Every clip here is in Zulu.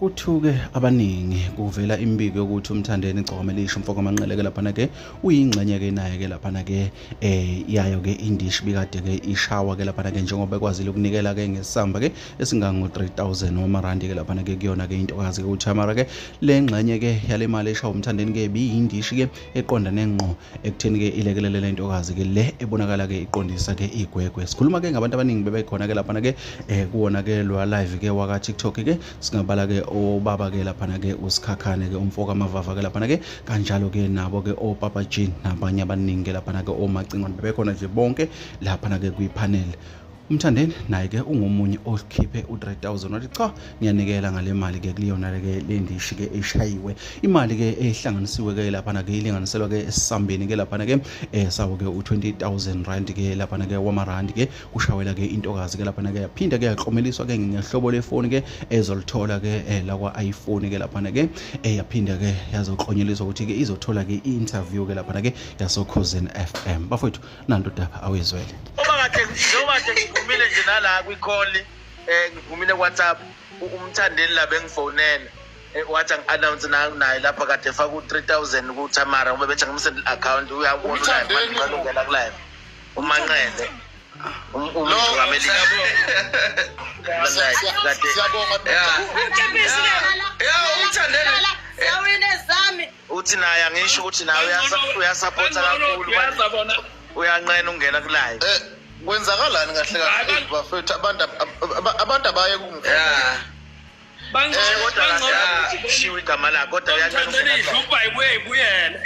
Kuthuke abaningi kuvela imbiko yokuthi uMthandeni Gcokomelisha umfoko amanqeleke laphana ke uyingxenye ke naye ke laphana ke yayo ke indishi bikade ke ishawa ke laphana ke njengoba ekwazile ukunikela ke ngesamba ke esingango 3000 wamarandi ke laphana ke kuyona ke intokazi ke uThamara ke le ngxenye ke yale mali eshawa uMthandeni ke biyindishi ke eqondane ngqo ekutheni ke ilekelele le ntokazi ke le ebonakala ke iqondisa ke igwegwe. Sikhuluma ke ngabantu abaningi bebekhona ke laphana ke kuwona ke lo live ke waka TikTok ke singabala ke obaba ke laphana ke uSikhakhane ke umfoko amavava ke laphana ke kanjalo ke nabo ke oPapa Jean nabanye abaningi ke laphana ke omacingwane bebekhona nje bonke laphana ke kwipanel. uMthandeni naye ke ungomunye okhiphe u3000 wathi cha ngiyanikela ngale mali ke kuliyona ke le ndishi ke eshayiwe imali ke ehlanganisiwe ke laphana ke ilinganiselwa ke esambeni ke laphana ke sawo ke u20000 rand ke laphana ke wamarandi ke kushawela ke intokazi ke laphana ke yaphinda ke yaqomeliswa ke ngehlobo lefoni ke ezolithola ke la kwa iPhone ke laphana ke yaphinda ke yazoqonyeliswa ukuthi ke izothola ke i-interview ke laphana ke yasokhosini FM. Bafowethu nanto daba awezwele njengoba nje ngiphumile nje nala kwi-call ngiphumile WhatsApp uMthandeni la bengifonela wathi angi-announce naye lapha kade efaka u3000 kuThamara ngoba bethi ngimsend account uyabona live qalungela ku live umanqele umgqamelisa uMthandeni yawina ezami uthi naye angisho ukuthi nawe uyasupporta kakhulu uyanqena ungena ku live kwenzakalani kahle kahle bafethu abantu abaye kodwa kushiwo igama lakho kodwa uyanqena ungena ihlupa ibuyele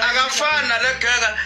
akafana legeka